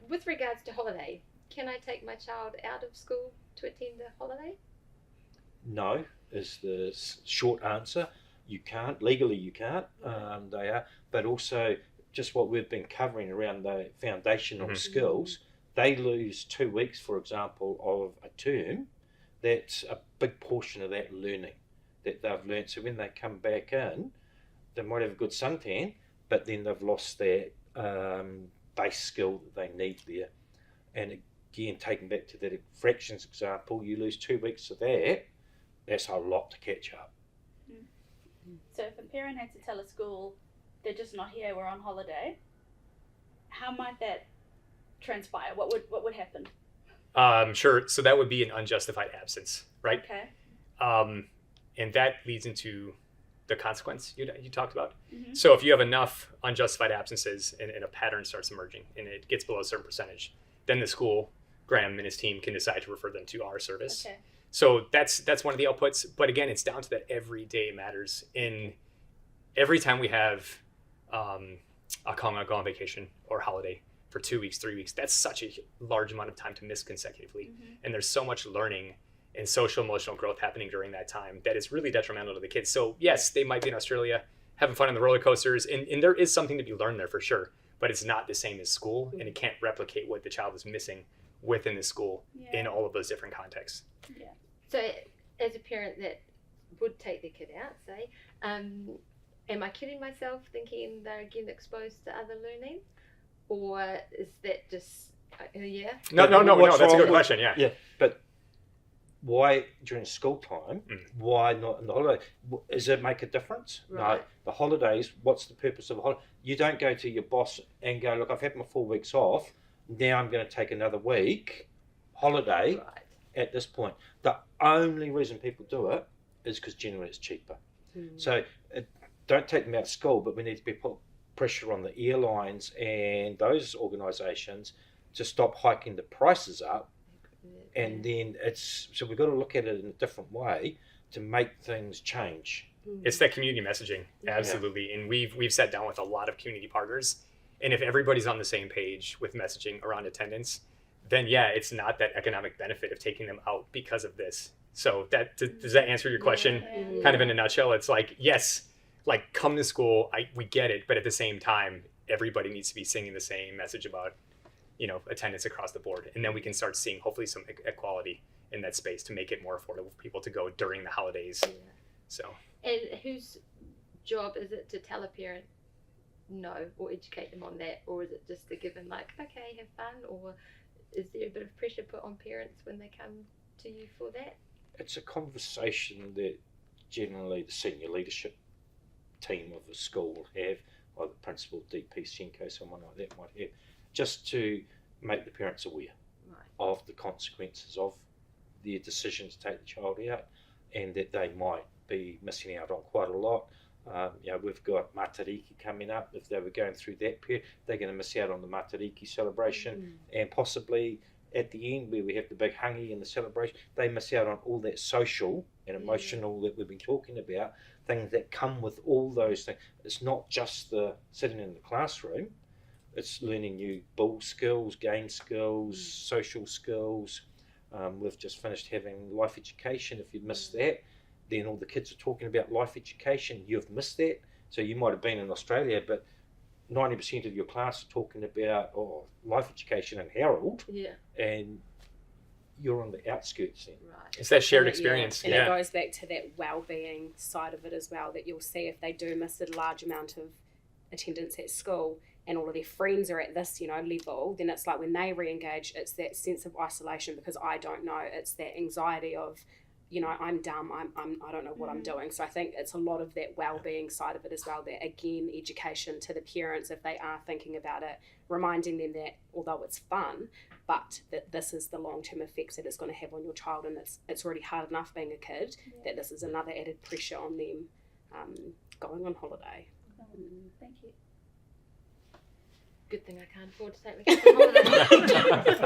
with regards to holiday, can I take my child out of school to attend a holiday? No, is the short answer. You can't. Legally, you can't. They are. But also, just what we've been covering around the foundational skills, they lose 2 weeks, for example, of a term. That's a big portion of that learning that they've learnt. So when they come back in, they might have a good suntan, but then they've lost their base skill that they need there. And again, taking back to that fractions example, you lose 2 weeks of that, that's a lot to catch up. So if a parent had to tell a school, they're just not here, we're on holiday, how might that transpire? What would happen? Sure. So that would be an unjustified absence, right? Okay. And that leads into the consequence you talked about. So if you have enough unjustified absences and a pattern starts emerging and it gets below a certain percentage, then the school, Graham and his team, can decide to refer them to our service. Okay. So that's one of the outputs. But again, it's down to that every day matters. In every time we have a go on vacation or holiday for 2 weeks, 3 weeks, that's such a large amount of time to miss consecutively. And there's so much learning and social emotional growth happening during that time that is really detrimental to the kids. So yes, they might be in Australia having fun on the roller coasters, and there is something to be learned there for sure, but it's not the same as school, and it can't replicate what the child is missing within the school in all of those different contexts. Yeah. So as a parent that would take their kid out, say, am I kidding myself thinking they're again exposed to other learning? Or is that just, yeah? No, that's a good question, yeah. Yeah, but why during school time? Why not in the holiday? Does it make a difference? Right. No. The holidays, what's the purpose of a holiday? You don't go to your boss and go, look, I've had my 4 weeks off. Now I'm going to take another week holiday at this point. The only reason people do it is because generally it's cheaper. So don't take them out of school, but we need to be put pressure on the airlines and those organisations to stop hiking the prices up. And then so we've got to look at it in a different way to make things change. It's that community messaging, absolutely. And we've sat down with a lot of community partners, and if everybody's on the same page with messaging around attendance, then it's not that economic benefit of taking them out because of this. So does that answer your question? Kind of in a nutshell, it's like, yes, like come to school, we get it, but at the same time, everybody needs to be singing the same message about attendance across the board. And then we can start seeing hopefully some equality in that space to make it more affordable for people to go during the holidays. So. And whose job is it to tell a parent no or educate them on that? Or is it just to give them like, okay, have fun? Or is there a bit of pressure put on parents when they come to you for that? It's a conversation that generally the senior leadership team of the school will have, or the principal, DP, Senko, someone like that might have, just to make the parents aware of the consequences of their decision to take the child out, and that they might be missing out on quite a lot. We've got Matariki coming up. If they were going through that period, they're going to miss out on the Matariki celebration, and possibly at the end where we have the big hangi and the celebration, they miss out on all that social and emotional that we've been talking about, things that come with all those things. It's not just the sitting in the classroom, it's learning new bull skills, game skills, social skills. We've just finished having life education. If you missed that, then all the kids are talking about life education. You've missed that. So you might have been in Australia, but 90% of your class are talking about life education and Herald, and you're on the outskirts then. It's that shared experience. And it goes back to that well-being side of it as well, that you'll see if they do miss a large amount of attendance at school and all of their friends are at this, level, then it's like when they re-engage, it's that sense of isolation because I don't know. It's that anxiety of, I'm dumb, I don't know what I'm doing. So I think it's a lot of that well-being side of it as well, that again, education to the parents if they are thinking about it, reminding them that although it's fun, but that this is the long-term effects that it's going to have on your child, and it's already hard enough being a kid, that this is another added pressure on them going on holiday. Thank you. Good thing I can't afford to take my kids on holiday.